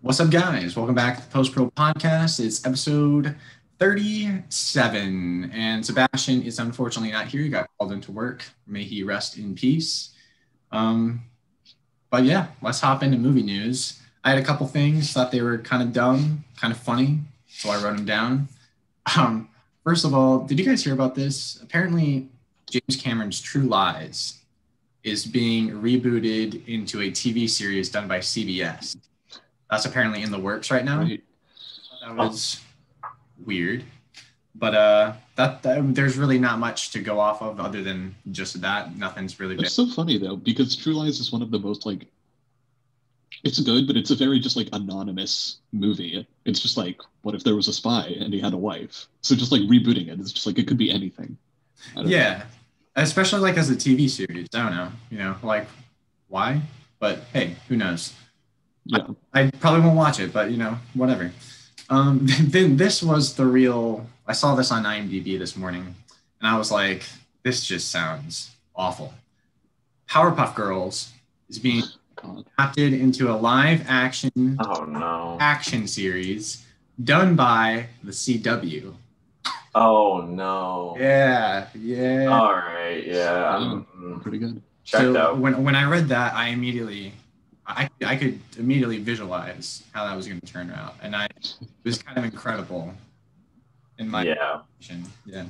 What's up, guys? Welcome back to the Post Pro Podcast. It's episode 37, and Sebastian is unfortunately not here. He got called into work. May he rest in peace. Um, but yeah, let's hop into movie news. I had a couple things, thought they were kind of dumb, kind of funny, so I wrote them down. Um, First of all, did you guys hear about this? Apparently, James Cameron's True Lies is being rebooted into a TV series done by CBS. That's apparently in the works right now. Right. That was weird, but that there's really not much to go off of other than just that. Nothing's really been. It's so funny though, because True Lies is one of the most it's good, but it's a very just anonymous movie. It's just what if there was a spy and he had a wife? So just rebooting it, it's just it could be anything. Yeah, especially as a TV series. I don't know, why? But hey, who knows? Yeah, I probably won't watch it, but whatever. Then this was the real. I saw this on IMDb this morning, and I was like, "This just sounds awful." Powerpuff Girls is being adapted into a live action action series done by the CW. Oh no! Yeah. All right, yeah, pretty good. Checked out. When I read that, I could immediately visualize how that was going to turn out, and it was kind of incredible. In my opinion. Yeah,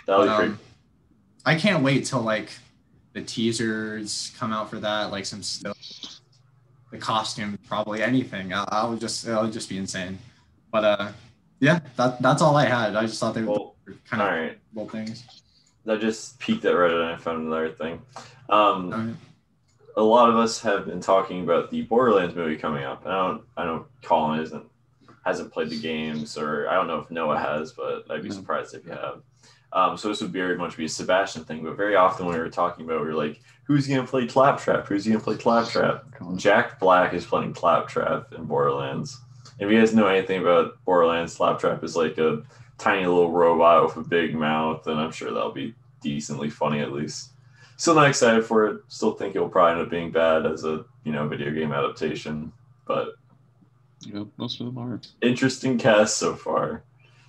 that was great. I can't wait till the teasers come out for that, some stuff, the costume, probably anything. It'll just be insane. But yeah, that's all I had. I just thought they were kind of cool things. I just peeked at Reddit and I found another thing. A lot of us have been talking about the Borderlands movie coming up. I know Collin hasn't played the games, or I don't know if Noah has, but I'd be surprised if you have. So this would very much be a Sebastian thing, but very often when we were talking about it, we were like, who's going to play Claptrap? Who's going to play Claptrap? Jack Black is playing Claptrap in Borderlands. If you guys know anything about Borderlands, Claptrap is a tiny little robot with a big mouth, and I'm sure that'll be decently funny at least. Still not excited for it. Still think it'll probably end up being bad as a video game adaptation, but most of them are interesting cast so far.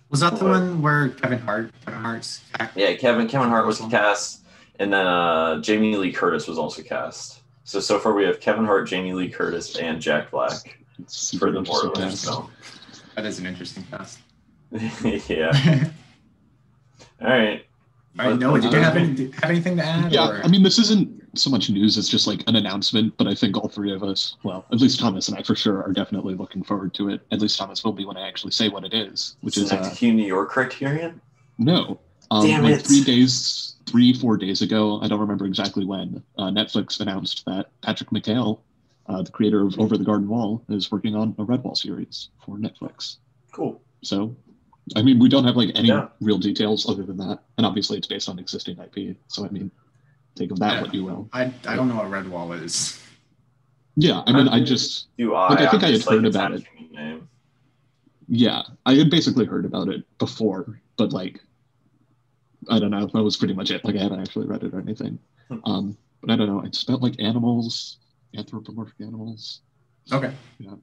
Was that the one where Kevin Hart's cast? Yeah, Kevin Hart was cast, and then Jamie Lee Curtis was also cast. So far we have Kevin Hart, Jamie Lee Curtis, and Jack Black for the Borderlands film. That is an interesting cast. Yeah. All right. All right, Noah, did you have anything to add? Yeah, or? I mean, this isn't so much news, it's just an announcement, but I think all three of us, well, at least Thomas and I for sure, are definitely looking forward to it. At least Thomas will be when I actually say what it is, which is... New York Criterion? No. Damn it. 3-4 days ago, I don't remember exactly when, Netflix announced that Patrick McHale, the creator of Over the Garden Wall, is working on a Redwall series for Netflix. Cool. So... I mean, we don't have any real details other than that, and obviously it's based on existing IP. So I mean, take of that what you will. I don't know what Redwall is. Yeah, I mean, I just I think I had heard about it. Name. Yeah, I had basically heard about it before, but I don't know. That was pretty much it. I haven't actually read it or anything. But I don't know. I just felt animals, anthropomorphic animals. Okay. Yeah.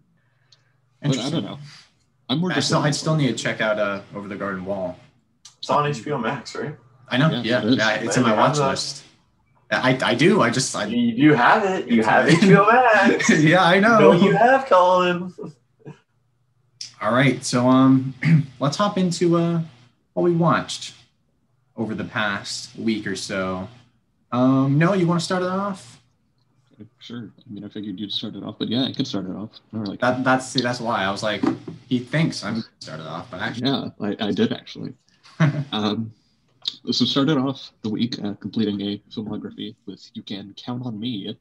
But I don't know. I still need to check out Over the Garden Wall. It's on HBO Max, right? I know. Yeah, it's in my watch list. I do. You do have it. You have HBO Max. Yeah, I know. No, you have, Collin. All right, so let's hop into what we watched over the past week or so. Noah, you want to start it off? Sure. I mean, I figured you'd start it off, but yeah, I could start it off. That's why I was like, he thinks I'm going to start it off, but actually, yeah, I did actually. So started off the week completing a filmography with "You Can Count on Me,"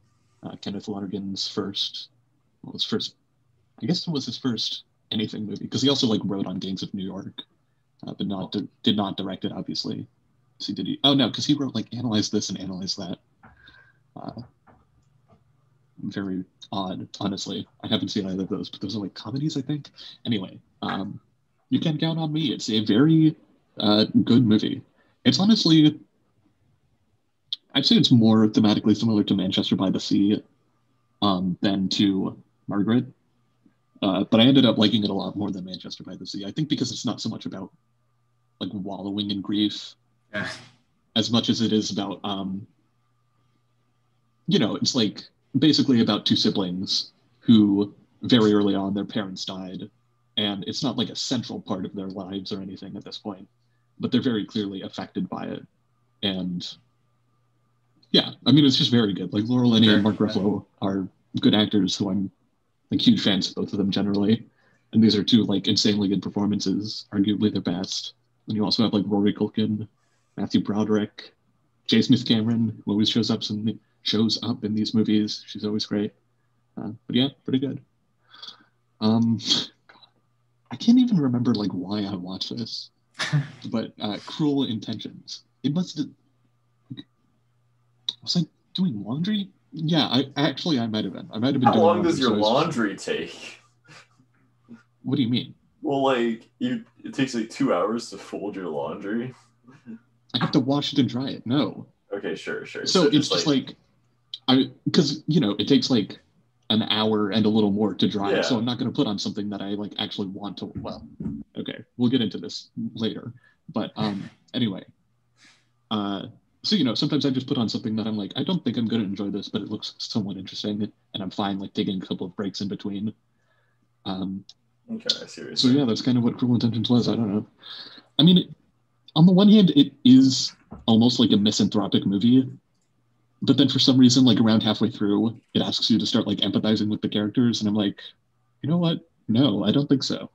Kenneth Lonergan's first. I guess it was his first anything movie because he also wrote on Gangs of New York, but did not direct it obviously. So did he? Oh no, because he wrote Analyze This and Analyze That. Very odd, honestly. I haven't seen either of those, but those are comedies, I think. Anyway, You Can Count on Me. It's a very good movie. It's honestly, I'd say it's more thematically similar to Manchester by the Sea than to Margaret. But I ended up liking it a lot more than Manchester by the Sea. I think because it's not so much about like wallowing in grief, as much as it is about, it's like basically about two siblings who very early on their parents died, and it's not like a central part of their lives or anything at this point, but they're very clearly affected by it. And yeah, I mean, it's just very good. Like Laurel Linney and Mark Ruffalo are good actors who I'm like huge fans of both of them generally. And these are two like insanely good performances, arguably their best. And you also have like Rory Culkin, Matthew Broderick, J. Smith Cameron, who always shows up in these movies. She's always great. But yeah, pretty good. I can't even remember like why I watched this, but Cruel Intentions. It must have. Was I doing laundry? Yeah, I might have been. I might have been. How long does your laundry take? What do you mean? Well, like it takes like 2 hours to fold your laundry. I have to wash it and dry it. No. Okay, sure. So it's just like because it takes like an hour and a little more to dry it. So I'm not going to put on something that I like actually want to. Well, okay, we'll get into this later. But anyway, so sometimes I just put on something that I'm like, I don't think I'm going to enjoy this, but it looks somewhat interesting, and I'm fine like taking a couple of breaks in between. Okay, I see. So yeah, that's kind of what Cruel Intentions was. I don't know. I mean, on the one hand, it is almost like a misanthropic movie, but then for some reason, like around halfway through, it asks you to start like empathizing with the characters, and I'm like, you know what? No, I don't think so.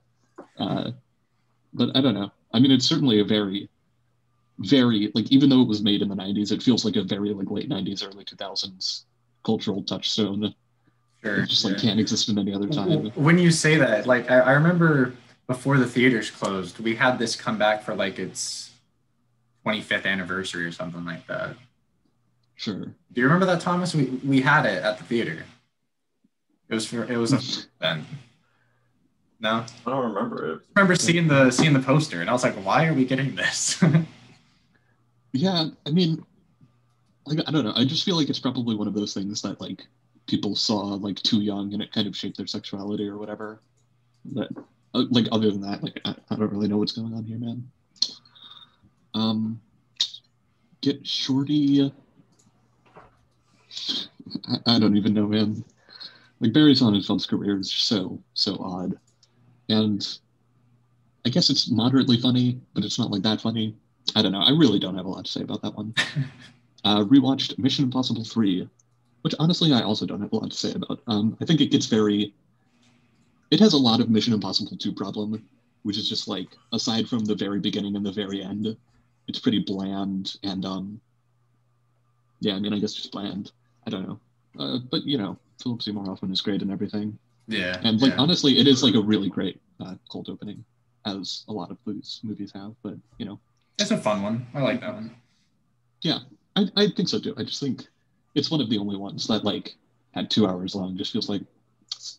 But I don't know. I mean, it's certainly a very, very like, even though it was made in the 90s, it feels like a very like late 90s, early 2000s cultural touchstone. Sure, it just like can't exist in any other time. When you say that, like I remember before the theaters closed, we had this come back for like its 25th anniversary or something like that. Sure. Do you remember that, Thomas? We had it at the theater. It was a event. No, I don't remember it. I remember seeing the poster, and I was like, why are we getting this? Yeah, I mean, like I don't know. I just feel like it's probably one of those things that like people saw like too young and it kind of shaped their sexuality or whatever. But like other than that, like I don't really know what's going on here, man. Get Shorty. I don't even know, man. Like Barry Sonnenfeld's career is so odd, and I guess it's moderately funny, but it's not like that funny. I don't know. I really don't have a lot to say about that one. Rewatched Mission Impossible 3. Which honestly, I also don't have a lot to say about. I think it has a lot of Mission Impossible 2 problem, which is just like, aside from the very beginning and the very end, it's pretty bland and, yeah, I mean, I guess just bland. I don't know. But, Philip Seymour Hoffman is great and everything. Yeah. And like, honestly, it is like a really great cold opening, as a lot of these movies have, but, It's a fun one. I like that one. Yeah, I think so too. I just think it's one of the only ones that like at 2 hours long just feels like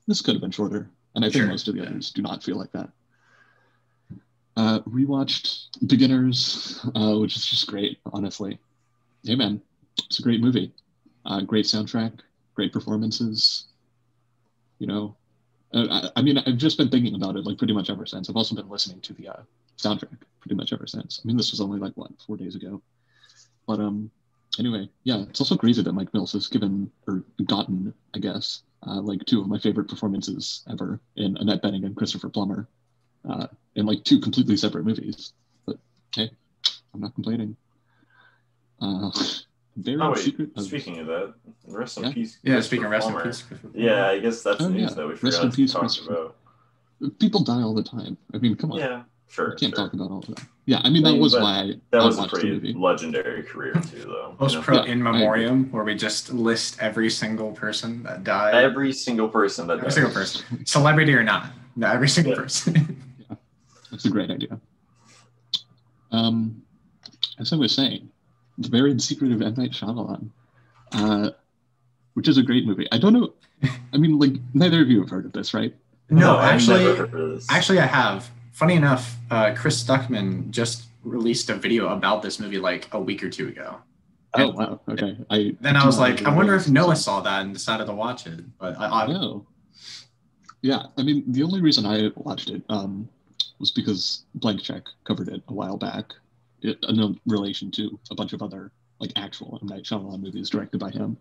this could have been shorter. And I think most of the others do not feel like that. Rewatched Beginners, which is just great, honestly. Hey man, it's a great movie. Great soundtrack, great performances. I mean, I've just been thinking about it like pretty much ever since. I've also been listening to the soundtrack pretty much ever since. I mean, this was only like 4 days ago. But anyway, yeah, it's also crazy that Mike Mills has gotten, I guess, like 2 of my favorite performances ever in Annette Bening and Christopher Plummer, in like 2 completely separate movies. But hey, I'm not complaining. Speaking of that, rest in peace. Yeah, speaking of rest in peace. Yeah, I guess that's news that we forgot to talk about. People die all the time. I mean, come on. Yeah, sure. We can't talk about all of that. Yeah, I mean, that was why that was a pretty legendary career too, though. In memoriam, where we just list every single person that died. Every single person that died. Every single person, celebrity or not. No, every single person. Yeah, that's a great idea. As I was saying, The Buried Secret of M. Night Shyamalan, which is a great movie. I don't know. I mean, like, neither of you have heard of this, right? No, actually, I have. Funny enough, Chris Stuckman just released a video about this movie like a week or 2 ago. Oh, wow. Okay. I was like, I wonder if Noah saw that and decided to watch it. But no. Yeah, I mean, the only reason I watched it was because Blank Check covered it a while back, in relation to a bunch of other like actual M. Night Shyamalan movies directed by him.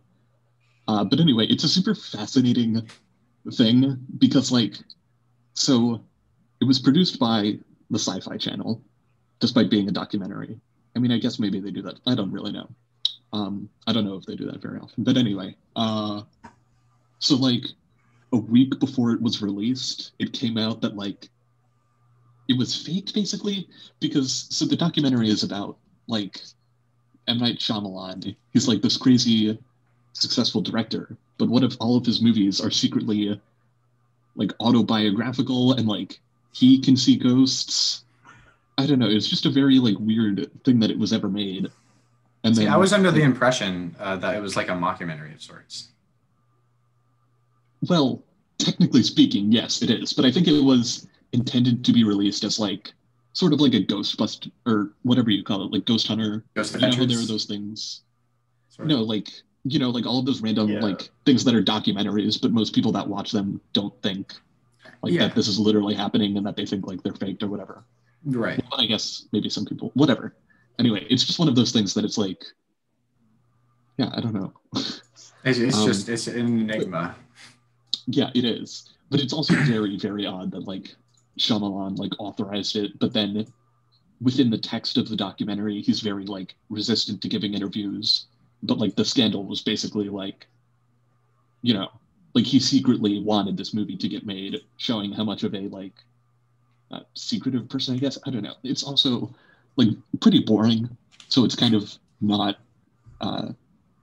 But anyway, it's a super fascinating thing because so it was produced by the Sci-Fi Channel, despite being a documentary. I mean, I guess maybe they do that. I don't really know. I don't know if they do that very often. But anyway, so a week before it was released, it came out that it was faked basically because so the documentary is about M. Night Shyamalan. He's this crazy successful director, but what if all of his movies are secretly autobiographical and he can see ghosts? I don't know. It's just a very weird thing that it was ever made. And then I was under the impression that it was like a mockumentary of sorts. Well, technically speaking, yes, it is. But I think it was intended to be released as sort of like a Ghostbuster or whatever you call it, Ghost Hunter. Ghost Adventures. Adventures. There are those things. Sort of. No, all of those random things that are documentaries, but most people that watch them don't think that this is literally happening and that they think they're faked or whatever. Right. Well, I guess maybe some people, whatever. Anyway, it's just one of those things that it's yeah, I don't know. It's an enigma. Yeah, it is. But it's also very, very odd that Shyamalan authorized it, but then within the text of the documentary, he's very resistant to giving interviews. But the scandal was basically he secretly wanted this movie to get made, showing how much of a secretive person, I guess. I don't know. It's also pretty boring, so it's kind of not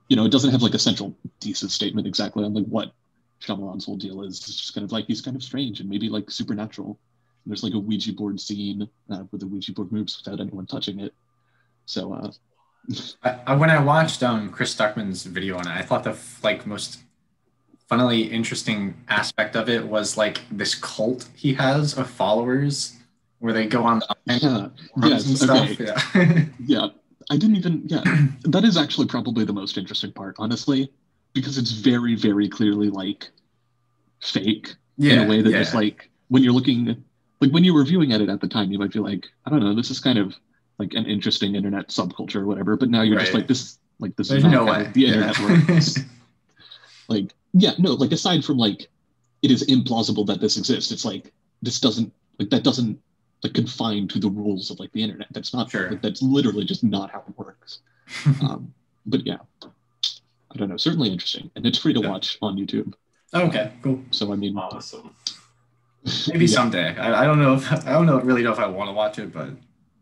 it doesn't have a central thesis statement exactly on what Shyamalan's whole deal is. It's just kind of he's kind of strange and maybe supernatural. And there's a Ouija board scene where the Ouija board moves without anyone touching it. So when I watched Chris Stuckman's video on it, I thought the most funnily interesting aspect of it was this cult he has of followers where they go on and stuff. Okay. Yeah. Yeah. I didn't even, that is actually probably the most interesting part, honestly, because it's very, very clearly fake in a way that just when you're looking, when you're reviewing at it at the time, you might be I don't know, this is kind of an interesting internet subculture or whatever, but now you're just this There's is not no how way. the internet works. Aside from it is implausible that this exists, it's this doesn't, that doesn't confined to the rules of the internet. That's not sure. That's literally just not how it works. But yeah, I don't know. Certainly interesting, and it's free to watch on YouTube. Okay, cool. So I mean, awesome. Maybe someday. I don't know really know if I want to watch it, but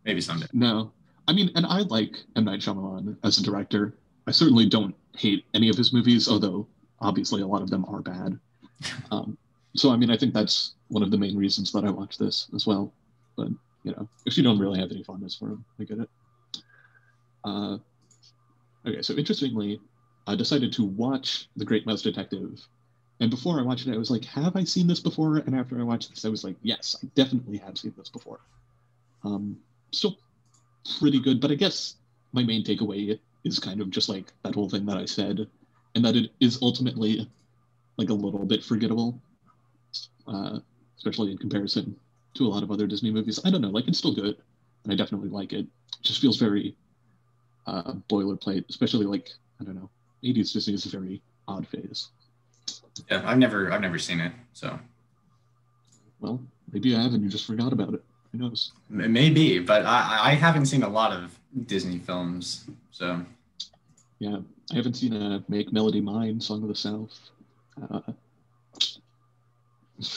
maybe someday. No, I mean, and I like M. Night Shyamalan as a director. I certainly don't hate any of his movies, although obviously a lot of them are bad. So I mean, I think that's one of the main reasons that I watch this as well. But if you don't really have any fondness for him, I get it. Okay, so interestingly, I decided to watch The Great Mouse Detective, and before I watched it, I was have I seen this before? And after I watched this, I was yes, I definitely have seen this before. Still pretty good, but I guess my main takeaway is kind of just that whole thing that I said, and that it is ultimately a little bit forgettable, especially in comparison to a lot of other Disney movies. I don't know, it's still good, and I definitely like it. It just feels very boilerplate, especially I don't know, 80s Disney is a very odd phase. Yeah, I've never seen it, so. Well, maybe I have and you just forgot about it. Who knows? Maybe, but I haven't seen a lot of Disney films, so. Yeah, I haven't seen Make Melody Mine, Song of the South. I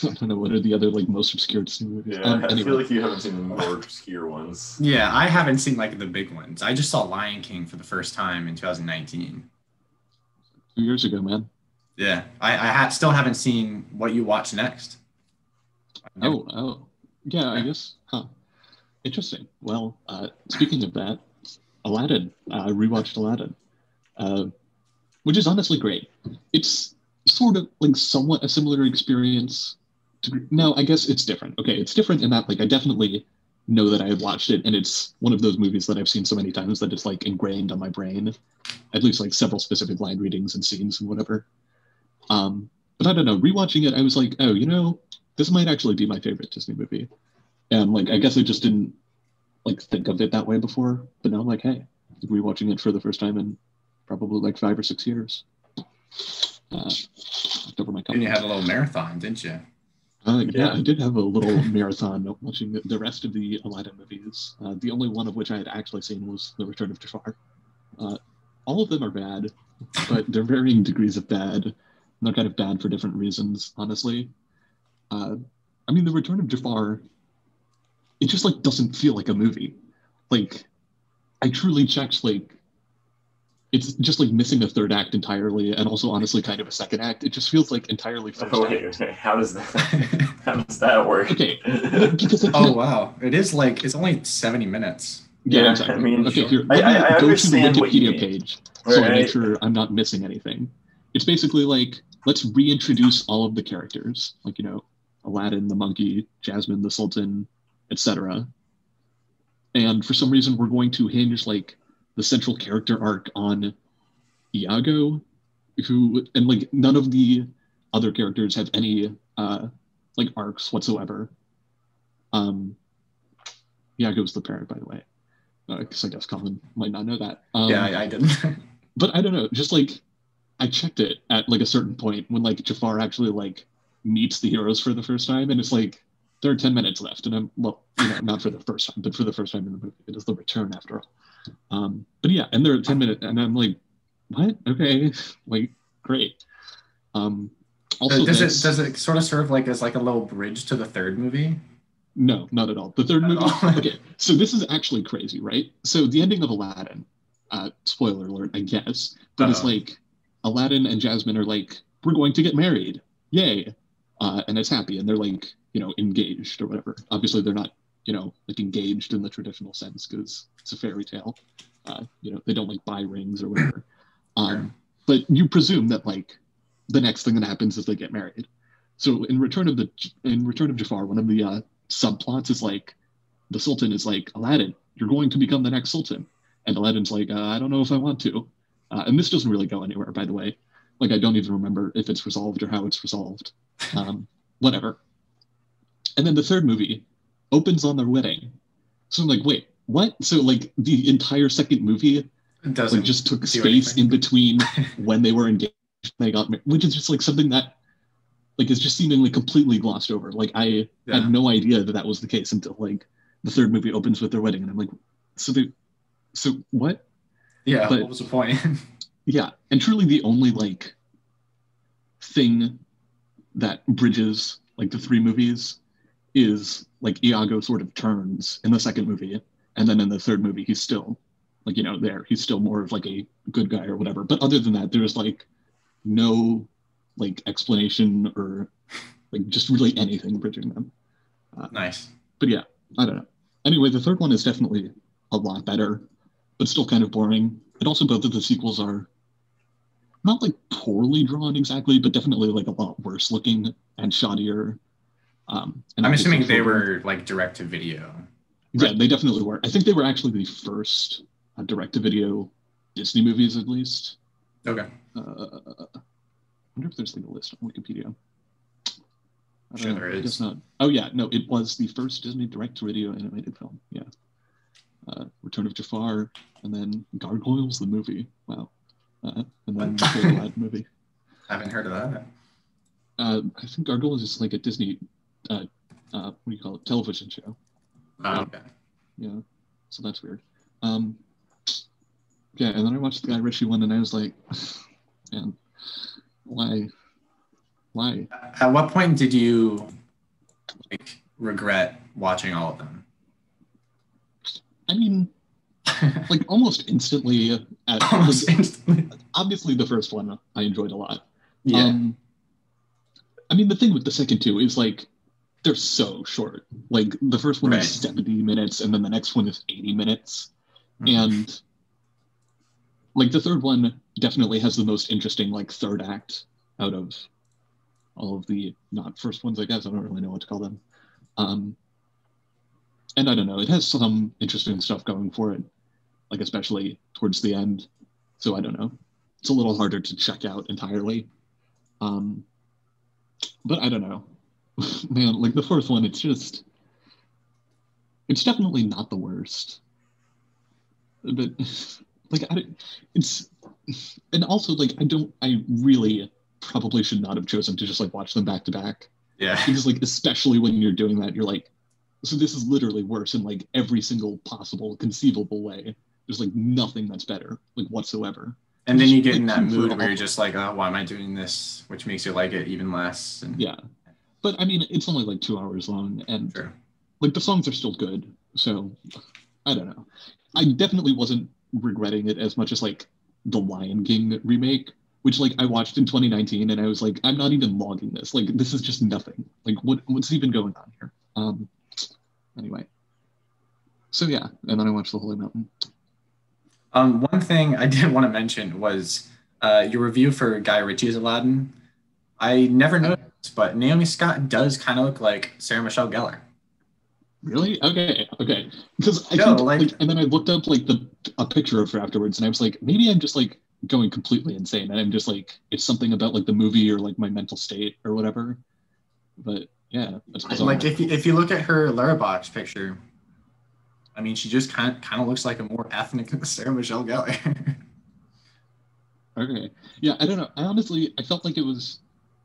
don't know, what are the other most obscure Disney movies? Yeah, I anyway. feel like you haven't seen the more obscure ones. Yeah, I haven't seen the big ones. I just saw Lion King for the first time in 2019. 2 years ago, man. Yeah, I still haven't seen What You Watch Next. Oh. Yeah, I guess. Huh. Interesting. Well, speaking of that, Aladdin. I rewatched Aladdin, which is honestly great. It's sort of somewhat a similar experience. No, I guess it's different. Okay, it's different in that I definitely know that I have watched it, and it's one of those movies that I've seen so many times that it's ingrained on my brain, at least several specific line readings and scenes and whatever. But I don't know, rewatching it, I was oh, this might actually be my favorite Disney movie. And like, I guess I just didn't like think of it that way before, but now I'm like, hey, rewatching it for the first time in probably like 5 or 6 years. Over my and you had a little marathon, didn't you? Yeah, I did have a little marathon watching the rest of the Aladdin movies. The only one of which I had actually seen was The Return of Jafar. All of them are bad, but they're varying degrees of bad. And they're kind of bad for different reasons, honestly. I mean, The Return of Jafar, it just like doesn't feel like a movie. Like, I truly checked, like, it's just like missing a third act entirely, and also honestly kind of a second act. It just feels like entirely first act. Wait, how does that work? Okay, because wow, it's only 70 minutes. Yeah, exactly. I mean, okay, sure. here, let me go to the Wikipedia page so I make Right. sure I'm not missing anything. It's basically like, let's reintroduce all of the characters, like, you know, Aladdin, the monkey, Jasmine, the Sultan, etc. And for some reason, we're going to hinge like the central character arc on Iago, and like none of the other characters have any like arcs whatsoever. Iago's the parent, by the way, because I guess Collin might not know that. Yeah, I didn't. But I don't know, just like I checked it at like a certain point when like Jafar actually like meets the heroes for the first time, and it's like there are 10 minutes left, and I'm, well, you know, not for the first time, but for the first time in the movie. It is the return after all. But yeah, and there are 10 minutes, and I'm like, what? Okay, like, great. Also, does it sort of serve like as like a little bridge to the third movie? No, not at all. The third movie. Okay, so this is actually crazy, right? So the ending of Aladdin, spoiler alert, I guess, but it's like Aladdin and Jasmine are like, we're going to get married, yay, and it's happy, and they're like, you know, engaged or whatever. Obviously, they're not, you know, like engaged in the traditional sense because it's a fairy tale. You know, they don't like buy rings or whatever. But you presume that like the next thing that happens is they get married. So in Return of Jafar, one of the subplots is like the Sultan is like, Aladdin, you're going to become the next Sultan, and Aladdin's like, I don't know if I want to. And this doesn't really go anywhere, by the way. Like, I don't even remember if it's resolved or how it's resolved. Whatever. And then the third movie opens on their wedding. So I'm like, wait, what? So like the entire second movie like just took space in between when they were engaged and they got married, which is just like something that like is just seemingly completely glossed over. Like I had no idea that was the case until like the third movie opens with their wedding, and I'm like, so what? Yeah, but what was the point? Yeah, and truly the only like thing that bridges like the three movies is like Iago sort of turns in the second movie, and then in the third movie he's still like, you know, he's still more of like a good guy or whatever. But other than that, there's like no like explanation or like just really anything bridging them. Nice. But yeah, I don't know. Anyway, the third one is definitely a lot better, but still kind of boring. And also both of the sequels are not like poorly drawn exactly, but definitely like a lot worse looking and shoddier. And I'm assuming they were like direct to video. Right? Yeah, they definitely were. I think they were actually the first direct to video Disney movies, at least. Okay. I wonder if there's like a list on Wikipedia. Sure there is. I guess not. Oh yeah, no, it was the first Disney direct to video animated film. Yeah. Return of Jafar, and then Gargoyles the movie. Wow. And then the Borderlands movie. I haven't heard of that. I think Gargoyles is like a Disney, what do you call it, television show. Okay. Yeah, so that's weird. Yeah, and then I watched the Guy Ritchie one, and I was like, man, why? At what point did you like regret watching all of them? I mean, like almost instantly. Obviously, the first one I enjoyed a lot. Yeah. I mean, the thing with the second two is like they're so short. Like the first one is 70 minutes, and then the next one is 80 minutes, and like the third one definitely has the most interesting like third act out of all of the not first ones, I guess. I don't really know what to call them. And I don't know, it has some interesting stuff going for it, like especially towards the end. So I don't know. It's a little harder to check out entirely. But I don't know. Man, like the fourth one, it's definitely not the worst. But like it's and also like I really probably should not have chosen to just like watch them back to back. Yeah. Because like especially when you're doing that, you're like, so this is literally worse in like every single possible conceivable way. There's like nothing that's better, like whatsoever. And then you get in that mood where you're just like, oh, why am I doing this? Which makes you like it even less. And yeah. But I mean, it's only like 2 hours long, and sure. like the songs are still good. So I don't know. I definitely wasn't regretting it as much as like the Lion King remake, which like I watched in 2019, and I was like, I'm not even logging this. Like this is just nothing. Like what's even going on here? Anyway. So yeah, and then I watched The Holy Mountain. One thing I did want to mention was your review for Guy Ritchie's Aladdin. I never noticed, but Naomi Scott does kind of look like Sarah Michelle Gellar. Really? Okay. Because I think, like, and then I looked up like a picture of her afterwards, and I was like, maybe I'm just like going completely insane, and I'm just like, it's something about like the movie or like my mental state or whatever. But yeah, that's bizarre. Like if you look at her Letterboxd picture, I mean, she just kind of looks like a more ethnic Sarah Michelle Gellar. Okay. Yeah, I don't know. I felt like it was.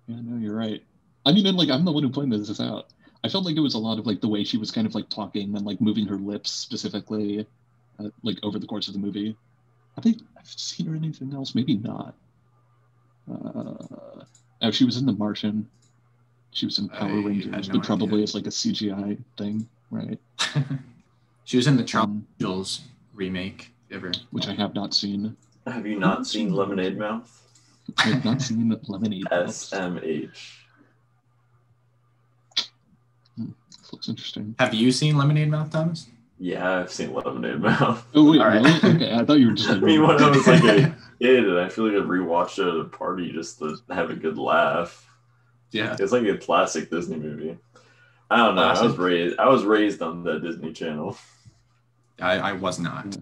Yeah, no, you're right. I mean, and like I'm the one who pointed this out. I felt like it was a lot of like the way she was kind of like talking and like moving her lips specifically, like over the course of the movie. I think I've seen her in anything else. Maybe not. Oh, she was in The Martian. She was in Power Rangers, but probably as like a CGI thing, right? She was in the Charles Angels remake ever, which I have not seen. Have you not seen Lemonade Mouth? I have not seen Lemonade Mouth. SMH. Looks interesting. Have you seen Lemonade Mouth, Thomas? Yeah, I've seen Lemonade Mouth. Oh wait, really? Okay, I thought you were just. I mean, when I was like a kid, and I feel like I've rewatched it at a party just to have a good laugh. Yeah, it's like a classic Disney movie. I don't know. I was raised on the Disney Channel. I was not.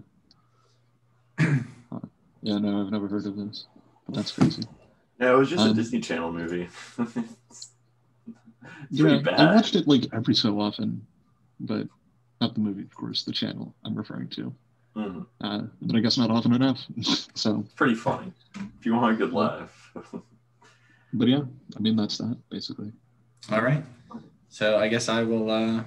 Yeah, no, I've never heard of this. But that's crazy. Yeah, it was just a Disney Channel movie. It's pretty bad. I watched it like every so often, but not the movie, of course. The channel I'm referring to. Mm-hmm. But I guess not often enough. So it's pretty funny if you want a good laugh. But yeah, I mean that's that basically. All right. So I guess I will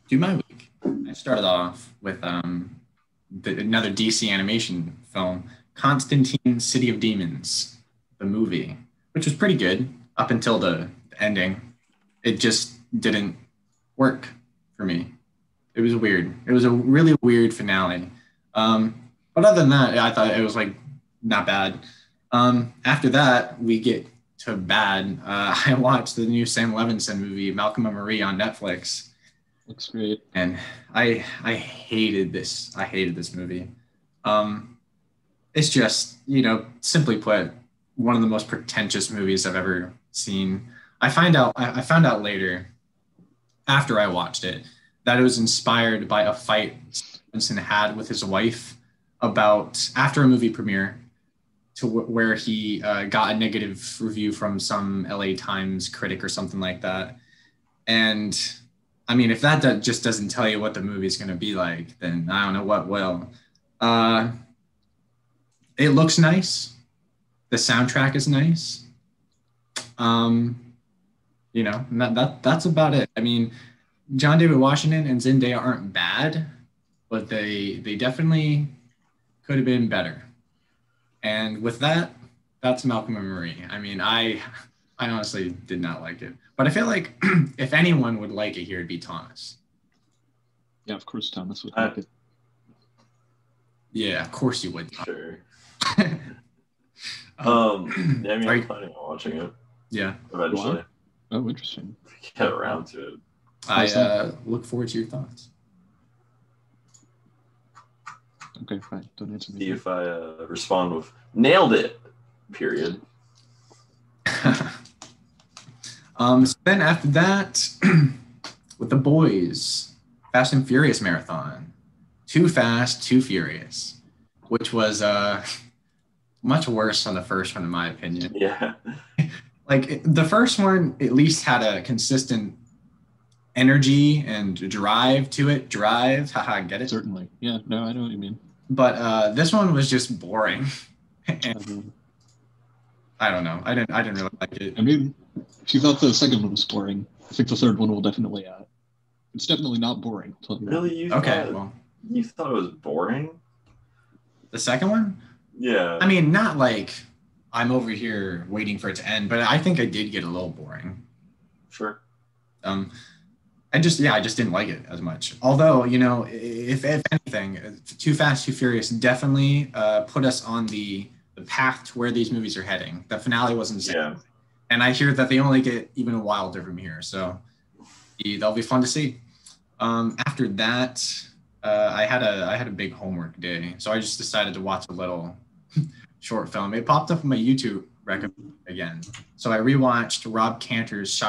do my week. I started off with another DC animation film, Constantine: City of Demons, the movie, which was pretty good up until the ending. It just didn't work for me. It was weird. It was a really weird finale. But other than that, I thought it was like not bad. After that, we get to bad. I watched the new Sam Levinson movie, Malcolm and Marie, on Netflix. Looks great. And I hated this. I hated this movie. It's just, simply put, one of the most pretentious movies I've ever seen. I found out later, after I watched it, that it was inspired by a fight Stevenson had with his wife after a movie premiere, where he got a negative review from some LA Times critic or something like that. And I mean, if that just doesn't tell you what the movie's going to be like, then I don't know what will. It looks nice. The soundtrack is nice. That's about it. I mean, John David Washington and Zendaya aren't bad, but they definitely could have been better. And with that, that's Malcolm and Marie. I mean, I honestly did not like it, but I feel like if anyone would like it here, it'd be Thomas. Yeah, of course Thomas would like it. Yeah, of course you would. Sure. Yeah, I'm planning on watching it. Yeah. Eventually. Wow. Oh, interesting. Get around to it. I look forward to your thoughts. Okay, fine. Don't answer me. See if I respond with nailed it. Period. So then after that, with the boys, Fast and Furious marathon. Too Fast, Too Furious, which was much worse than the first one, in my opinion. Yeah. Like the first one at least had a consistent energy and drive to it. Drive, haha, get it? Certainly. Yeah, no, I know what you mean. But this one was just boring. And I don't know. I didn't really like it. I mean, if you thought the second one was boring, I think the third one will definitely it's definitely not boring. Really? You thought it was boring? The second one? Yeah. I mean, not like I'm over here waiting for it to end, but I think I did get a little boring. Sure. I just didn't like it as much. Although, if anything, Too Fast, Too Furious definitely put us on the path to where these movies are heading. The finale was insane. Yeah. And I hear that they only get even wilder from here. So that'll be fun to see. After that, I had a big homework day. So I just decided to watch a little short film. It popped up on my YouTube recommend again. So I rewatched Rob Cantor's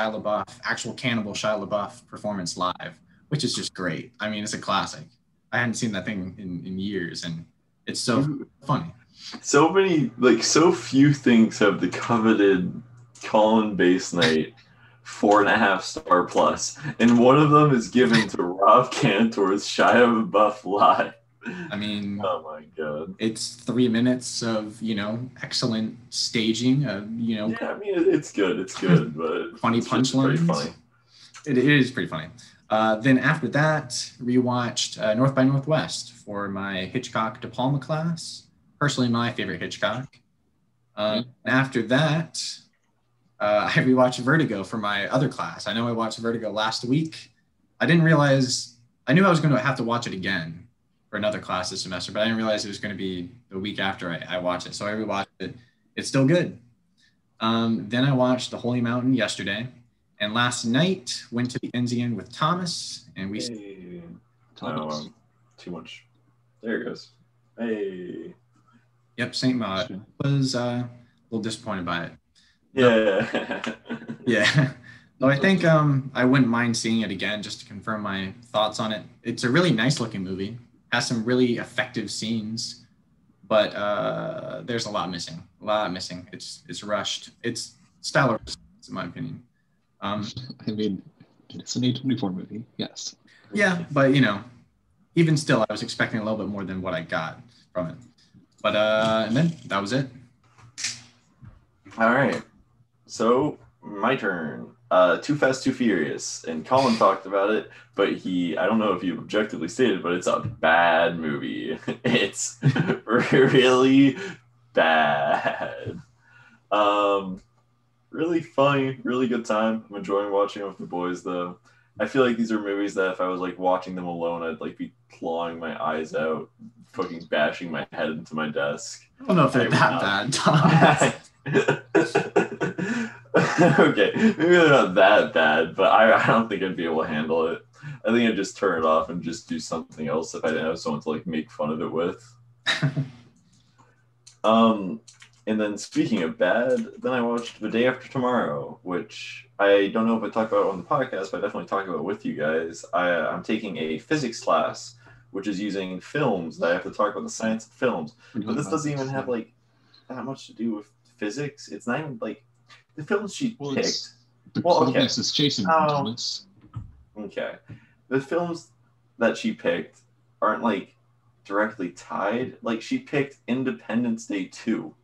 actual cannibal Shia LaBeouf performance live, which is just great. I mean, it's a classic. I hadn't seen that thing in years, and it's so funny. So few things have the coveted Collin Base Night 4.5 star+, and one of them is given to Rob Cantor's Shia LaBeouf live. I mean, oh my god, it's 3 minutes of excellent staging. Yeah, I mean it's good, but funny punchlines. Funny. It is pretty funny. Then after that, rewatched North by Northwest for my Hitchcock De Palma class. Personally, my favorite Hitchcock. After that, I rewatched Vertigo for my other class. I know I watched Vertigo last week. I didn't realize. I knew I was going to have to watch it again for another class this semester, but I didn't realize it was going to be the week after I watched it. So I rewatched it. It's still good. Then I watched The Holy Mountain yesterday. And last night, went to the Enzian with Thomas, and we... Hey. Too much. There it goes. Hey. Yep, St. Maud. Was a little disappointed by it. Yeah. Yeah. So I think I wouldn't mind seeing it again just to confirm my thoughts on it. It's a really nice-looking movie. Has some really effective scenes, but there's a lot missing. It's rushed. It's stylized, in my opinion. I mean, it's an A24 movie, yes. Yeah, but even still, I was expecting a little bit more than what I got from it. But and then that was it. All right, so my turn. Too Fast, Too Furious, and Collin talked about it, but I don't know if you objectively stated, but it's a bad movie. It's really bad. Really funny, really good time. I'm enjoying watching it with the boys, though. I feel like these are movies that if I was watching them alone, I'd be clawing my eyes out, fucking bashing my head into my desk. I don't know if they're that bad, Tom. Okay, maybe they're not that bad, but I don't think I'd be able to handle it. I think I'd just turn it off and just do something else if I didn't have someone to make fun of it with. And then speaking of bad, then I watched The Day After Tomorrow, which I don't know if I talked about on the podcast, but I definitely talked about with you guys. I'm taking a physics class, which is using films that I have to talk about the science of films. But this doesn't even have that much to do with physics. It's not even the films she picked. Okay. Is chasing Thomas. Okay. The films that she picked aren't directly tied. She picked Independence Day 2.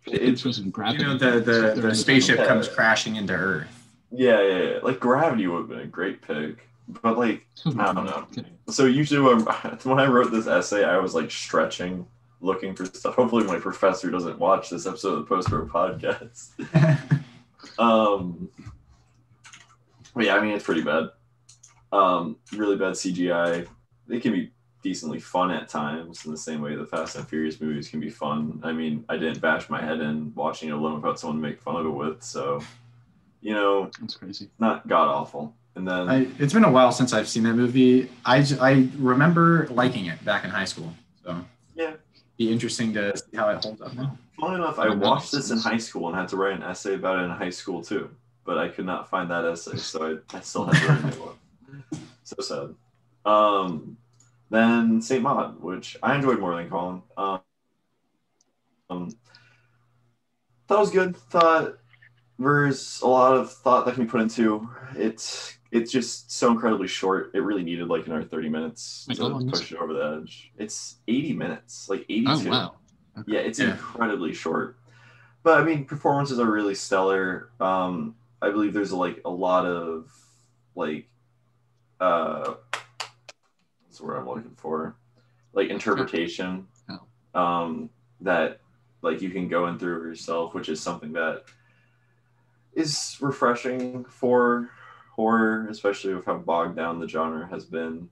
It was in gravity. The spaceship comes crashing into Earth. Yeah. Gravity would have been a great pick. But I don't know. So usually when I wrote this essay, I was stretching, looking for stuff. Hopefully my professor doesn't watch this episode of the Post-Road podcast. But yeah, I mean, it's pretty bad. Really bad CGI. They can be decently fun at times in the same way the Fast and Furious movies can be fun. I mean, I didn't bash my head in watching it alone without someone to make fun of it with, so that's crazy. Not god awful. And then it's been a while since I've seen that movie. I remember liking it back in high school, so yeah, be interesting to see how it holds up now. Funny enough, I watched this in high school and had to write an essay about it in high school too, but I could not find that essay, so I still had to write a new one. So sad. Then St. Maud, which I enjoyed more than Collin. Thought it was good. Thought there's a lot of thought that can be put into it. It's just so incredibly short. It really needed like another 30 minutes to push it over the edge. It's 80 minutes, like 82. Oh, wow. Okay. Yeah, it's incredibly short. But I mean, performances are really stellar. I believe there's like a lot of like what's the word I'm looking for? Like interpretation. That like you can go in through yourself, which is something that is refreshing for horror, especially with how bogged down the genre has been.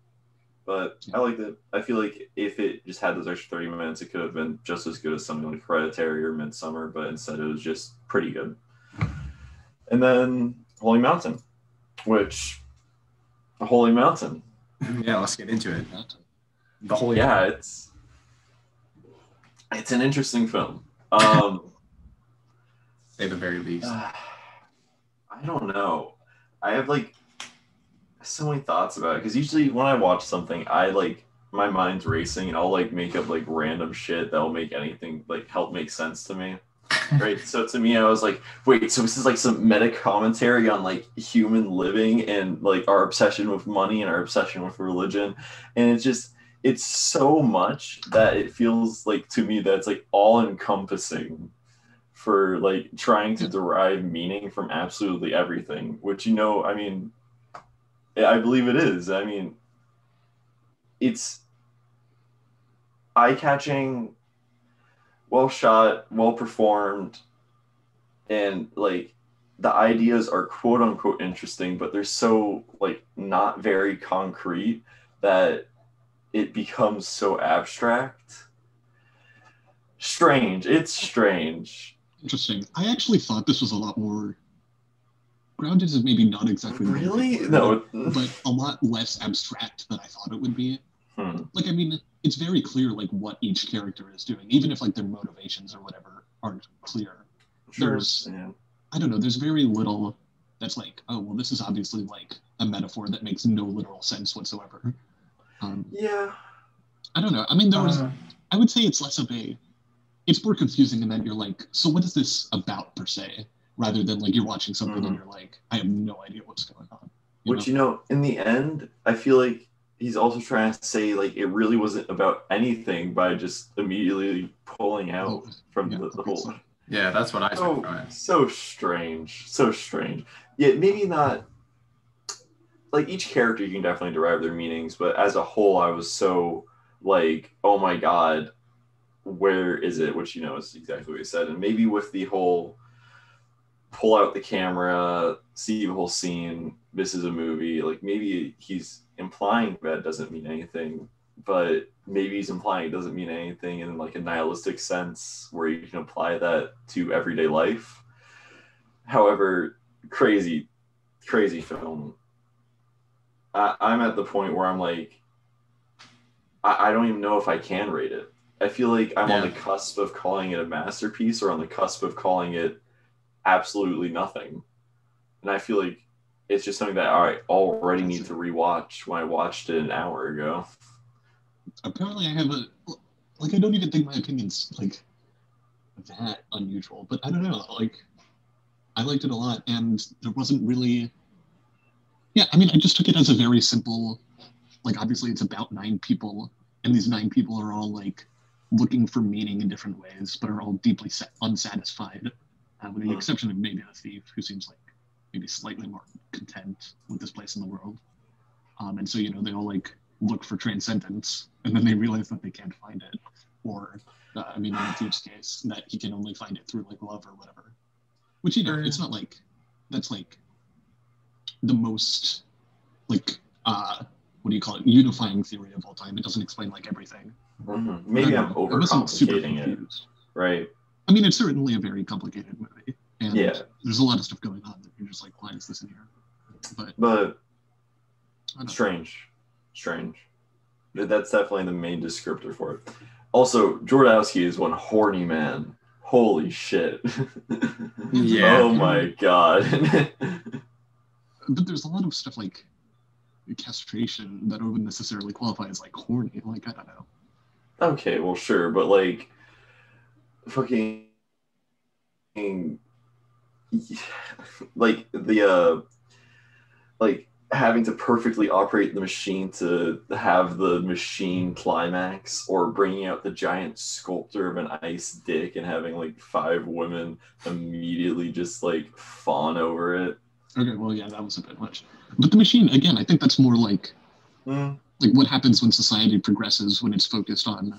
But I liked it. I feel like if it just had those extra 30 minutes, it could have been just as good as something like Hereditary or Midsummer, but instead it was just pretty good. And then Holy Mountain, which Holy Mountain. Yeah, let's get into it. The Holy Mountain. It's an interesting film. Say the very least. I don't know. I have like so many thoughts about it because usually when I watch something, I like my mind's racing and I'll like make up like random shit that'll make anything like help make sense to me. Right. So to me, I was like, wait, so this is like some meta commentary on like human living and like our obsession with money and our obsession with religion. And it's so much that it feels like to me that's like all encompassing for like trying to derive meaning from absolutely everything, which, you know, I mean, I believe it is. I mean, it's eye-catching, well shot, well performed, and like the ideas are quote unquote interesting, but they're so like not very concrete that it becomes so abstract. Strange. It's strange. Interesting. I actually thought this was a lot more grounded is maybe not exactly really no, but a lot less abstract than I thought it would be. Like, I mean, it's very clear like what each character is doing, even if like their motivations or whatever aren't clear. Sure. I don't know. There's very little that's like, oh well, this is obviously like a metaphor that makes no literal sense whatsoever. Yeah. I don't know. I mean, there was. I would say it's less of a. It's more confusing in that you're like, so what is this about per se? Rather than like you're watching something and you're like, I have no idea what's going on. You know, in the end, I feel like he's also trying to say like it really wasn't about anything by just immediately pulling out from the whole. Yeah, that's what I took from it. So strange. So strange. Yeah, maybe not. Like each character, you can definitely derive their meanings, but as a whole, I was so like, oh my god, where is it? Which, you know, is exactly what you said. And maybe with the whole pull out the camera, see the whole scene, this is a movie, like maybe he's implying that doesn't mean anything, but maybe he's implying it doesn't mean anything in like a nihilistic sense where you can apply that to everyday life. However, crazy film. I'm at the point where I'm like, I don't even know if I can rate it. I feel like I'm on the cusp of calling it a masterpiece or on the cusp of calling it absolutely nothing. And I feel like it's just something that I already need to rewatch when I watched it an hour ago. Apparently I have I don't even think my opinion's like that unusual, but I don't know, like I liked it a lot and there wasn't really I mean I just took it as a very simple, like obviously it's about 9 people and these 9 people are all like looking for meaning in different ways but are all deeply unsatisfied. With the exception of maybe the thief, who seems like maybe slightly more content with this place in the world. And so, you know, they all like look for transcendence and then they realize that they can't find it. Or, I mean, in the thief's case, that he can only find it through like love or whatever. Which, you know, it's not like, that's like the most, like, what do you call it, unifying theory of all time. It doesn't explain like everything. Mm-hmm. Maybe I'm overcomplicating it. Right. I mean, it's certainly a very complicated movie, and there's a lot of stuff going on that you're just like, why is this in here? But strange. That's definitely the main descriptor for it. Also, Jodorowsky is one horny man. Holy shit. Yeah. Oh my god. But there's a lot of stuff like castration that wouldn't necessarily qualify as like horny. Like, I don't know. Okay, well, sure, but like fucking like like having to perfectly operate the machine to have the machine climax, or bringing out the giant sculpture of an ice dick and having like 5 women immediately just like fawn over it. Okay, well, yeah, that was a bit much. But the machine, again, I think that's more like what happens when society progresses, when it's focused on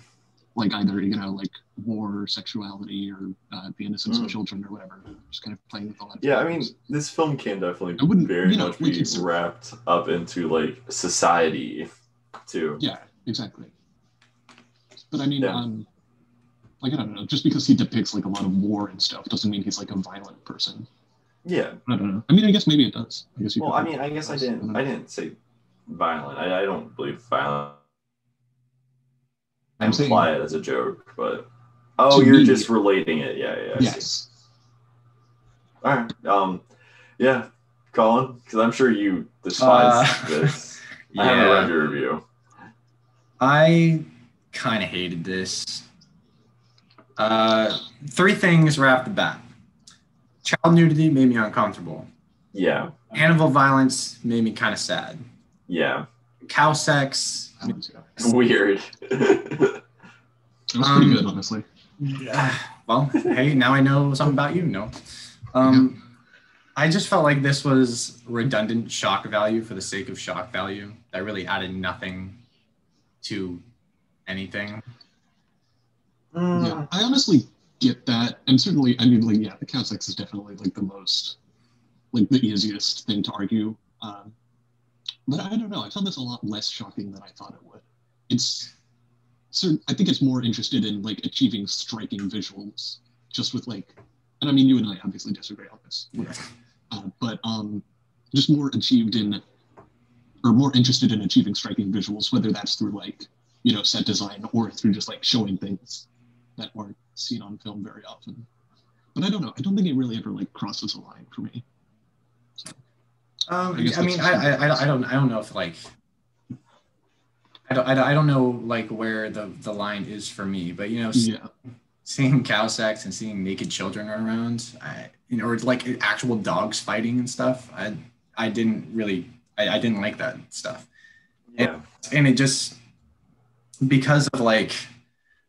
like either, like war or sexuality or the innocence of children or whatever. Just kind of playing with a lot of I mean, this film can definitely very much be wrapped up into like society too. Yeah, exactly. But I mean, like, I don't know, just because he depicts like a lot of war and stuff doesn't mean he's like a violent person. Yeah. I don't know. I mean, I guess maybe it does. I guess I guess I didn't say violent. I don't believe violent. I imply it as a joke, but you're just relating it. Yeah. Yes. All right. Yeah, Collin, because I'm sure you despise this. I haven't read your review. I kind of hated this. 3 things right off the bat. Child nudity made me uncomfortable. Yeah. Animal violence made me kind of sad. Yeah. Cow sex. Weird. It was pretty good, honestly. Well, hey, now I know something about you. No. I just felt like this was redundant shock value for the sake of shock value. That really added nothing to anything. Yeah, I honestly get that, and certainly, I mean, like, yeah, the cow sex is definitely like the most, like, the easiest thing to argue. But I don't know. I found this a lot less shocking than I thought it would. I think it's more interested in like achieving striking visuals, just with like, and I mean, you and I obviously disagree on this, but just more interested in achieving striking visuals, whether that's through like, set design or through just like showing things that aren't seen on film very often. But I don't know. I don't think it really ever like crosses a line for me. So, I don't know if like I don't know like where the line is for me, but seeing cow sex and seeing naked children around, or like actual dogs fighting and stuff, I didn't like that stuff. Yeah. And it just, because of like,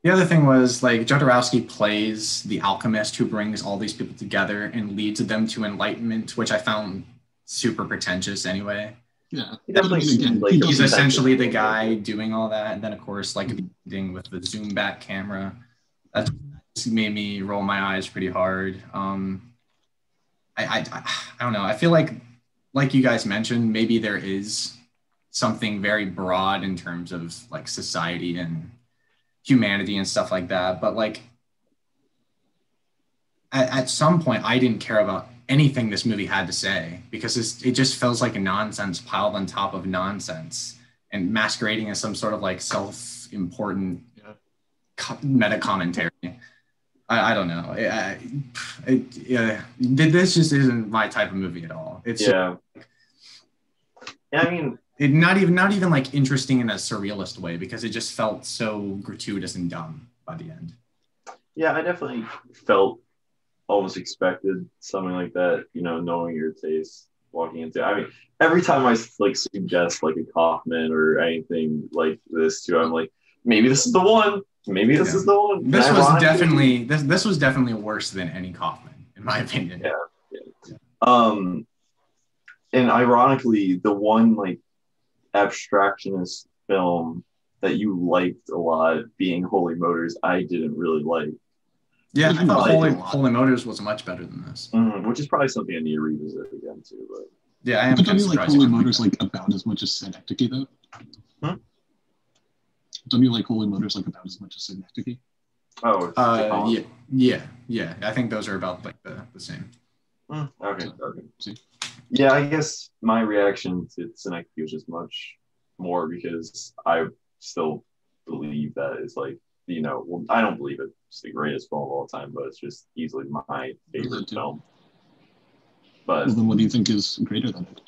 the other thing was like Jodorowsky plays the alchemist who brings all these people together and leads them to enlightenment, which I found super pretentious anyway. Yeah, he's essentially the guy doing all that, and then of course like the ending with the zoom back camera, that just made me roll my eyes pretty hard. I don't know. I feel like you guys mentioned, maybe there is something very broad in terms of like society and humanity and stuff like that, but like at some point I didn't care about anything this movie had to say, because it just feels like a nonsense piled on top of nonsense and masquerading as some sort of like self-important meta commentary. I don't know. This just isn't my type of movie at all. It's I mean, not even like interesting in a surrealist way, because it just felt so gratuitous and dumb by the end. Yeah, I definitely felt almost expected something like that, knowing your taste walking into. I mean, every time I like suggest like a Kaufman or anything like this too, I'm like, maybe this is the one. Maybe this is the one. This was definitely worse than any Kaufman, in my opinion. Yeah. And ironically, the one like abstractionist film that you liked a lot, being Holy Motors, I didn't really like. Yeah, I thought Holy Motors was much better than this. Which is probably something I need to revisit again too. But yeah, I am. But don't you like Holy Motors like about as much as Synecdoche though? Don't you like Holy Motors like about as much as Synecdoche? Yeah. I think those are about like the same. Okay. See? Yeah, I guess my reaction to Synecdoche was just much more because I still believe that it's like, I don't believe it's the greatest film of all time, but it's just easily my favorite film. But then what do you think is greater than it?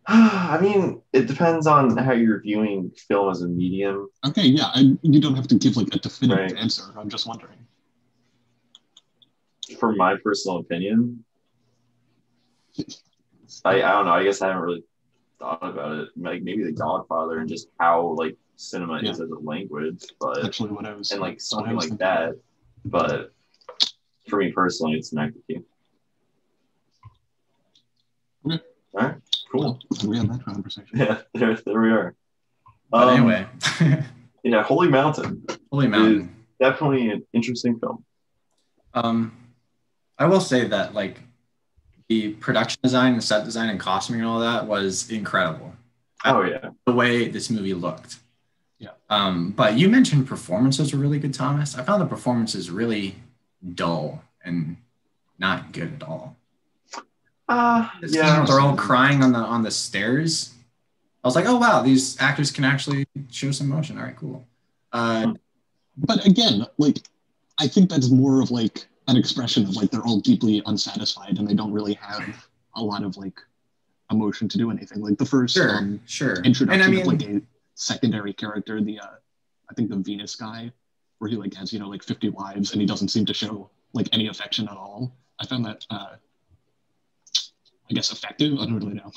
I mean, it depends on how you're viewing film as a medium. Okay, yeah, you don't have to give like a definitive answer. I'm just wondering. for my personal opinion, I don't know. I guess I haven't really thought about it. Like maybe The Godfather and just how like cinema is as a language, but actually what I was and like something like that. But for me personally, it's Knife the Key. Okay. All right. Cool. Well, we had that conversation. Yeah, there we are. But anyway. Yeah, Holy Mountain. Holy Mountain. Is definitely an interesting film. I will say that like the production design, the set design, and costuming and all that was incredible. Oh yeah. The way this movie looked. Yeah. But you mentioned performances were really good, Thomas. I found the performances really dull and not good at all. Yeah. They're all crying on the stairs. I was like, oh wow, these actors can actually show some emotion. All right, cool. But again, like I think that's more of like an expression of like they're all deeply unsatisfied and they don't really have a lot of like emotion to do anything. Like the first introduction of like a secondary character, the I think the Venus guy, where he like has, you know, like 50 wives and he doesn't seem to show like any affection at all. I found that I guess effective. I don't really know.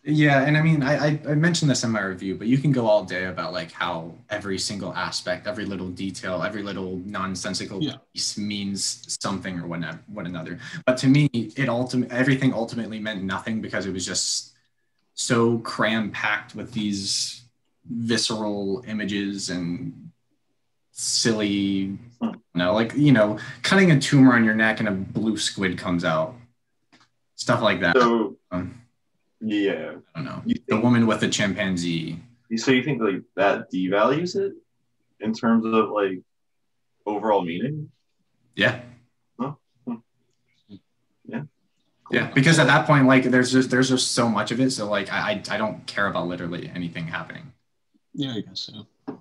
Yeah, and I mean, I mentioned this in my review, but you can go all day about like how every single aspect, every little detail, every little nonsensical piece means something or one another. But to me, everything ultimately meant nothing because it was just so cram-packed with these visceral images and silly, cutting a tumor on your neck and a blue squid comes out, stuff like that. So. Yeah. I don't know. The woman with the chimpanzee. So you think like that devalues it in terms of like overall meaning? Yeah. Huh? Yeah. Cool. Yeah, because at that point, like there's just so much of it. So like I don't care about literally anything happening. Yeah, I guess so. I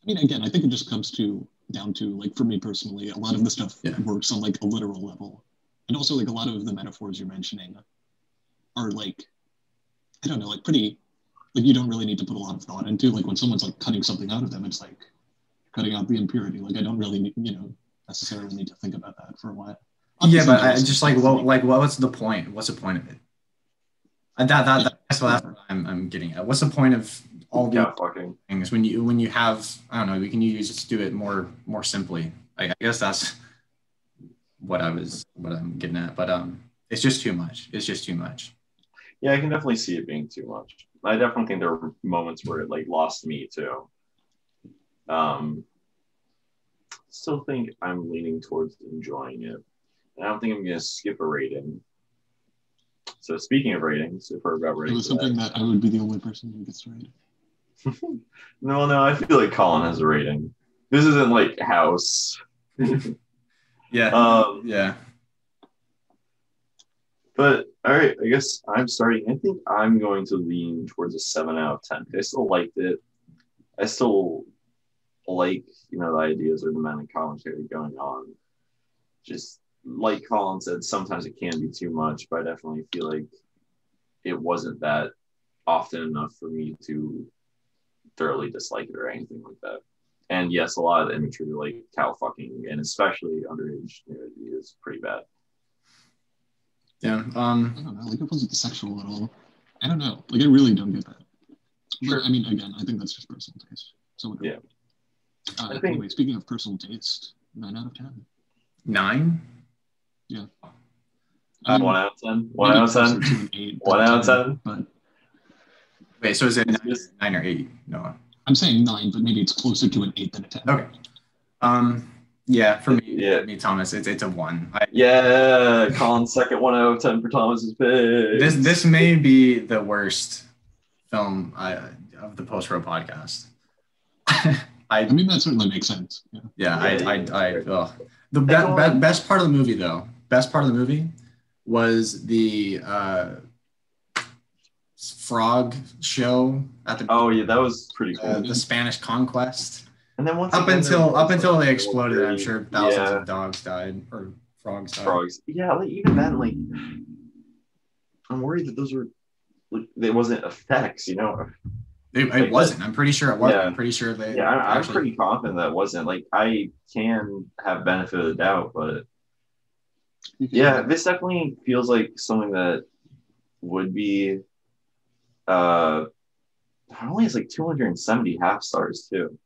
mean, again, I think it just comes down to like for me personally, a lot of the stuff works on like a literal level. And also like a lot of the metaphors you're mentioning are like, I don't know, like pretty, like you don't really need to put a lot of thought into. Like when someone's like cutting something out of them, it's like cutting out the impurity. Like I don't really, necessarily need to think about that for a while. Yeah, but I just like, what's the point? What's the point of it? That's what I'm getting at. What's the point of all these things when you have, I don't know, we can just do it more simply. I guess that's what I'm getting at. But it's just too much. It's just too much. Yeah, I can definitely see it being too much. I definitely think there were moments where it like lost me too. Still think I'm leaning towards enjoying it. And I don't think I'm going to skip a rating. So speaking of ratings, if we're about ratings, it was something that I would be the only person who gets to rate. No, I feel like Collin has a rating. This isn't like House. Yeah. Yeah. But all right, I guess I'm starting. I think I'm going to lean towards a 7 out of 10. I still liked it. I still like, the ideas or the amount of commentary going on. Just like Collin said, sometimes it can be too much, but I definitely feel like it wasn't that often enough for me to thoroughly dislike it or anything like that. And yes, a lot of the imagery, like cow fucking, and especially underage nudity, is pretty bad. Yeah. I don't know. Like it wasn't sexual at all. I don't know. Like I really don't get that. Sure. But, I mean, again, I think that's just personal taste. So yeah. Anyway, speaking of personal taste, 9 out of 10. 9? Yeah. 1 out of 10. 1 out of 10. 1 out of 10. But wait, so is it 9 or 8? No. I'm saying 9, but maybe it's closer to an 8 than a 10. Okay. Yeah, for me, Thomas, it's a 1. Colin's second 1 out of 10 for Thomas's pick. This may be the worst film of the Post Row podcast. I mean, that certainly makes sense. The best part of the movie, though, was the frog show at the. Oh yeah, that was pretty cool. The Spanish conquest. And then up until they exploded, I'm sure thousands of dogs died or frogs died. Yeah, like, even then, like I'm worried that those were like it wasn't effects, It wasn't. I'm pretty sure it wasn't. I'm pretty sure they. Yeah, I'm pretty confident that it wasn't. Like I can have benefit of the doubt, but Yeah, this definitely feels like something that would be it only has like 270 half stars too.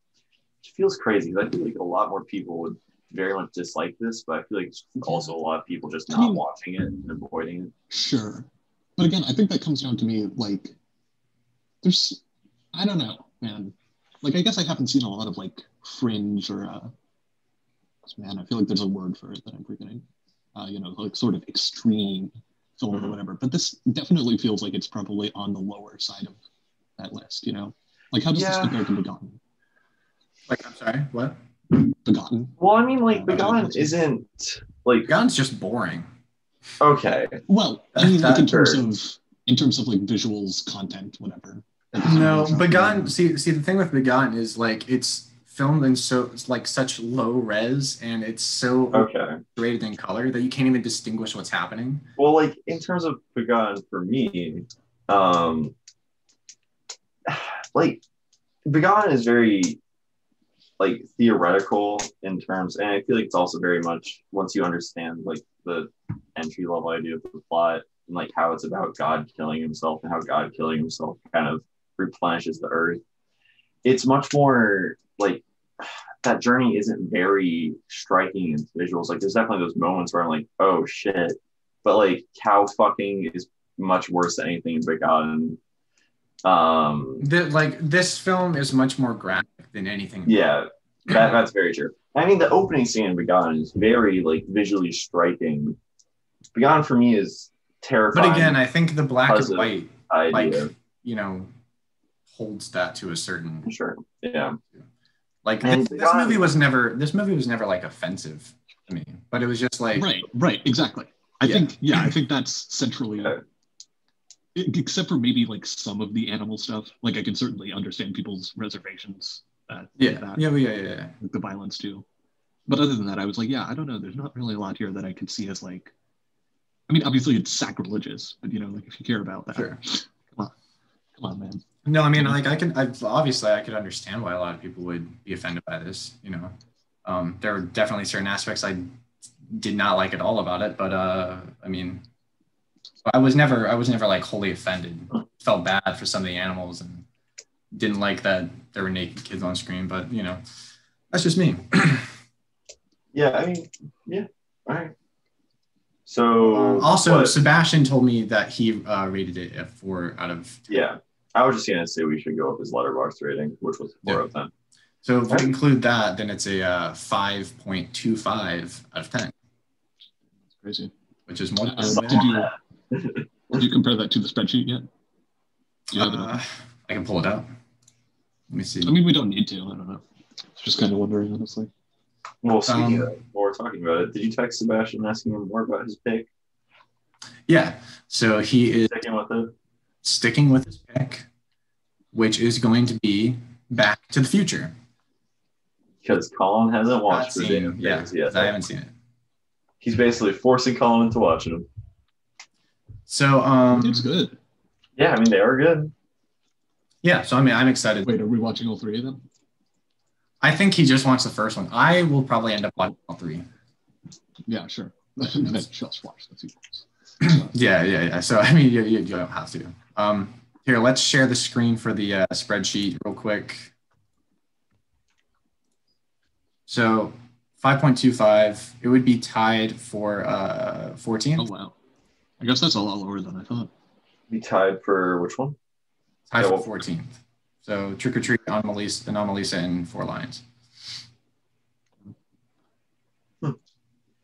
Which feels crazy because I feel like a lot more people would very much dislike this, but I feel like it's also a lot of people just not watching it and avoiding it. Sure. But again, I think that comes down to me, like, I don't know, man. Like, I guess I haven't seen a lot of, like, fringe or, man, I feel like there's a word for it that I'm forgetting. Like, sort of extreme film or whatever. But this definitely feels like it's probably on the lower side of that list, you know? Like, how does this compare to Begotten? Like, I'm sorry, what? Begotten. Well, I mean, like, Begotten isn't, like... Begon's just boring. Okay. Well, I mean, like, in terms of, like, visuals, content, whatever. No, Begotten, see, the thing with Begotten is, like, it's filmed in such low res, and it's so rated in color that you can't even distinguish what's happening. Well, like, in terms of Begotten, for me, like, Begotten is very... like theoretical in terms, and I feel like it's also very much once you understand like the entry level idea of the plot and like how it's about God killing himself and how God killing himself kind of replenishes the earth. It's much more like that journey isn't very striking in visuals. Like there's definitely those moments where I'm like, oh shit, but like cow fucking is much worse than anything in Begotten. This film is much more graphic than anything. Yeah, that's very true. I mean, the opening scene in Begotten is very like visually striking. Begotten for me is terrifying. But again, I think the black and white idea, holds that to a certain. Sure. Yeah. Like this movie was never like offensive to me, but it was just like right, exactly. I think that's centrally. Except for maybe like some of the animal stuff, like I can certainly understand people's reservations. Yeah. With the violence too. But other than that, I was like, I don't know. There's not really a lot here that I could see as like. I mean, obviously it's sacrilegious, but like if you care about that, sure. Come on, man. No, I mean, like I could understand why a lot of people would be offended by this. There were definitely certain aspects I did not like at all about it, but I mean. I was never like wholly offended. Felt bad for some of the animals and didn't like that there were naked kids on screen, but that's just me. Yeah, I mean, yeah, all right. So also, Sebastian told me that he rated it a 4 out of 10. Yeah, I was just gonna say we should go with his Letterboxd rating, which was 4 out of 10. So if we include that, then it's a 5.25 out of 10. That's crazy. Which is more. Did you compare that to the spreadsheet yet? I can pull it out. Let me see. I mean, we don't need to. I don't know. Just kind of wondering, honestly. Well, speaking of, while we're talking about it, did you text Sebastian asking him more about his pick? Yeah. So he is sticking with his pick, which is going to be Back to the Future. Because Collin hasn't watched it yet. I haven't seen it. He's basically forcing Collin into watching them. So it's good. Yeah, I mean they are good. Yeah, so I mean I'm excited. Wait, are we watching all 3 of them? I think he just wants the first one. I will probably end up watching all 3. Yeah, sure. Just watch the sequels. Yeah. So I mean you don't have to. Here, let's share the screen for the spreadsheet real quick. So 5.25, it would be tied for 14th. Oh wow. I guess that's a lot lower than I thought. Be tied for which one? Tied for 14th. So Trick or Treat, Anomalisa, and 4 Lions. All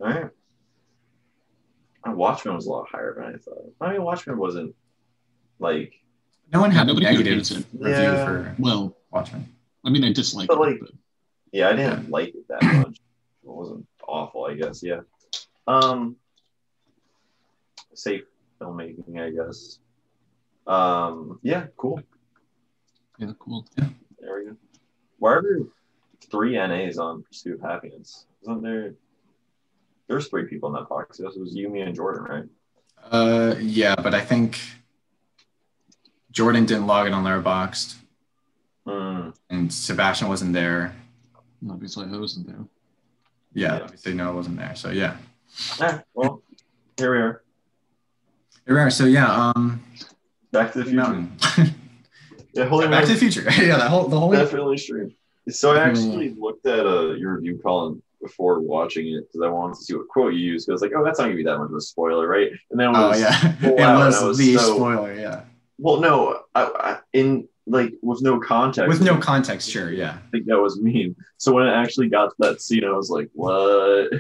right. Watchmen was a lot higher than I thought. I mean, Watchmen wasn't like. No one had a negative review for Watchmen. I mean, I disliked it. But... Yeah, I didn't like it that much. It wasn't awful, I guess. Yeah. Safe filmmaking, I guess. Yeah, cool. Yeah, cool. Yeah. There we go. Why are there 3 NAs on Pursuit of Happiness? Isn't there? There's 3 people in that box. It was you, me, and Jordan, right? Yeah, but I think Jordan didn't log it on Letterboxd. And Sebastian wasn't there. Obviously, I wasn't there. Yeah, obviously, no, I wasn't there. So, yeah. Well, Here we are. Here we are. So yeah, Back to the Future. Mountain. Yeah, Holy Back to the Future. Yeah, the whole definitely stream. So I actually looked at your review, Collin, before watching it because I wanted to see what quote you used. Because I was like, oh, that's not gonna be that much of a spoiler, right? And then it was it was the spoiler. Yeah. Well, no, I in like with no context. With no context, sure, yeah. I think that was mean. So when it actually got to that scene, I was like, what?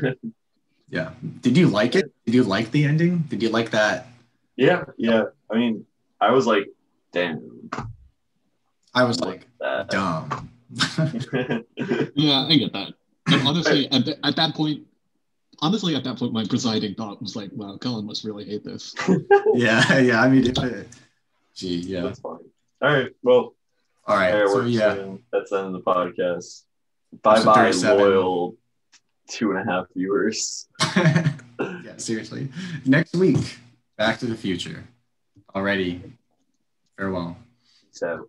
Yeah. Did you like it? Did you like the ending? Did you like that? Yeah. I mean, I was like, damn. I was like, dumb. Yeah, I get that. And honestly, at that point, my presiding thought was like, wow, Collin must really hate this. yeah. I mean, yeah. That's fine. All right. Well, all right. So, yeah. Soon. That's the end of the podcast. Bye-bye, loyal 2.5 viewers. Yeah, seriously. Next week, Back to the Future. Alrighty. Farewell. So.